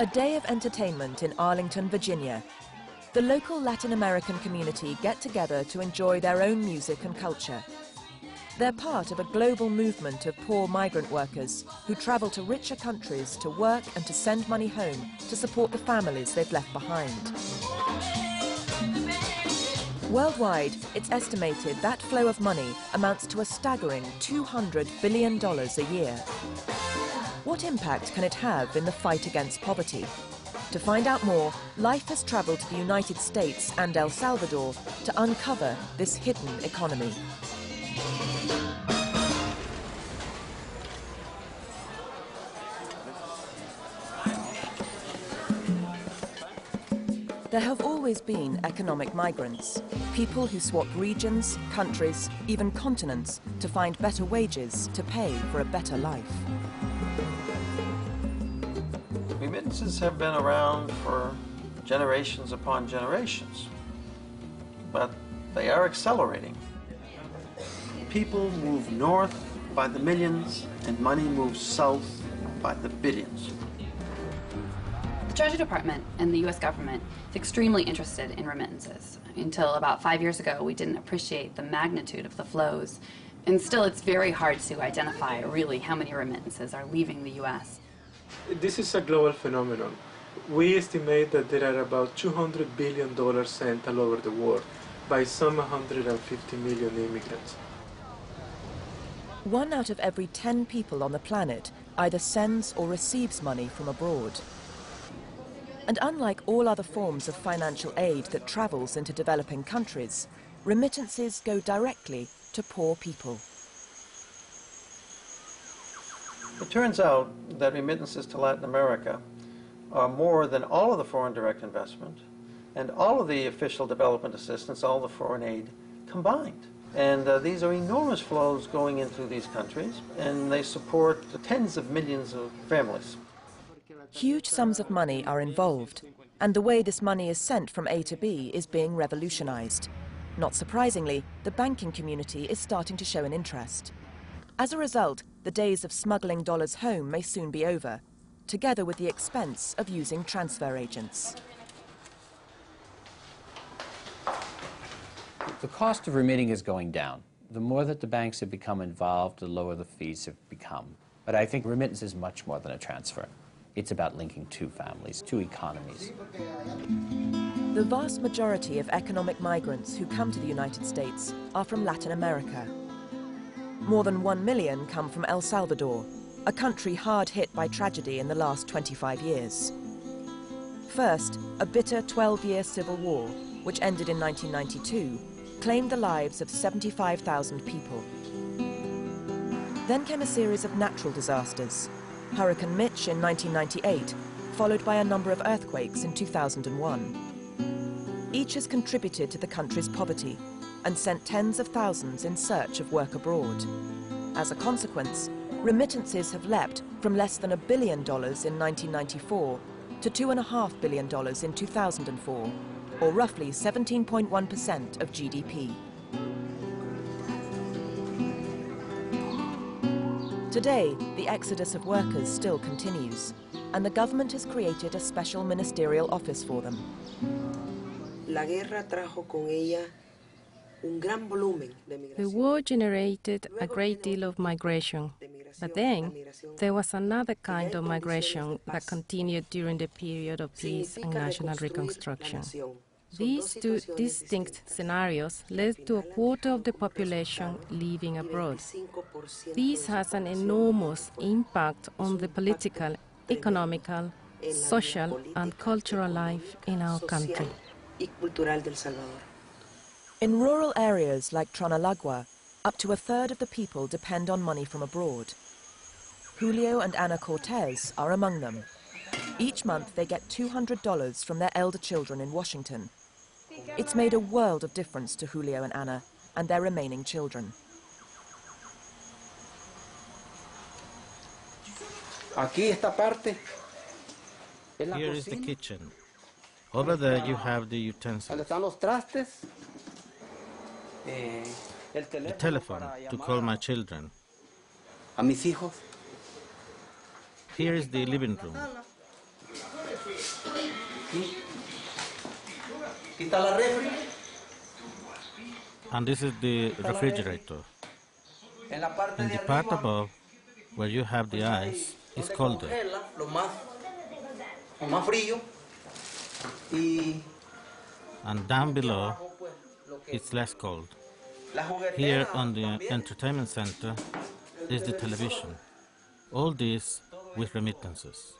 A day of entertainment in Arlington, Virginia. The local Latin American community get together to enjoy their own music and culture. They're part of a global movement of poor migrant workers who travel to richer countries to work and to send money home to support the families they've left behind. Worldwide, it's estimated that flow of money amounts to a staggering $200 billion a year. What impact can it have in the fight against poverty? To find out more, Life has travelled to the United States and El Salvador to uncover this hidden economy. There have always been economic migrants, people who swap regions, countries, even continents to find better wages to pay for a better life. Remittances have been around for generations upon generations, but they are accelerating. People move north by the millions, and money moves south by the billions. The Treasury Department and the U.S. government is extremely interested in remittances. Until about 5 years ago, we didn't appreciate the magnitude of the flows, and still it's very hard to identify really how many remittances are leaving the U.S. This is a global phenomenon. We estimate that there are about $200 billion sent all over the world by some 150 million immigrants. 1 out of every 10 people on the planet either sends or receives money from abroad. And unlike all other forms of financial aid that travels into developing countries, remittances go directly to poor people. It turns out that remittances to Latin America are more than all of the foreign direct investment and all of the official development assistance, all the foreign aid combined. And these are enormous flows going into these countries, and they support tens of millions of families. Huge sums of money are involved, and the way this money is sent from A to B is being revolutionized. Not surprisingly, the banking community is starting to show an interest. As a result, the days of smuggling dollars home may soon be over, together with the expense of using transfer agents. The cost of remitting is going down. The more that the banks have become involved, the lower the fees have become. But I think remittance is much more than a transfer. It's about linking two families, two economies. The vast majority of economic migrants who come to the United States are from Latin America. More than 1 million come from El Salvador, a country hard hit by tragedy in the last 25 years. First, a bitter 12-year civil war, which ended in 1992, claimed the lives of 75,000 people. Then came a series of natural disasters. Hurricane Mitch in 1998, followed by a number of earthquakes in 2001. Each has contributed to the country's poverty and sent tens of thousands in search of work abroad. As a consequence, remittances have leapt from less than $1 billion in 1994 to $2.5 billion in 2004, or roughly 17.1% of GDP. Today, the exodus of workers still continues, and the government has created a special ministerial office for them. The war generated a great deal of migration, but then there was another kind of migration that continued during the period of peace and national reconstruction. These two distinct scenarios led to a quarter of the population living abroad. This has an enormous impact on the political, economical, social and cultural life in our country. In rural areas like Tronalagua, up to 1/3 of the people depend on money from abroad. Julio and Ana Cortez are among them. Each month they get $200 from their elder children in Washington. It's made a world of difference to Julio and Ana and their remaining children. Here is the kitchen. Over there you have the utensils. The telephone to call my children. Here is the living room. And this is the refrigerator. In the part above, where you have the ice, is colder. And down below, it's less cold. Here on the entertainment center is the television. All this with remittances.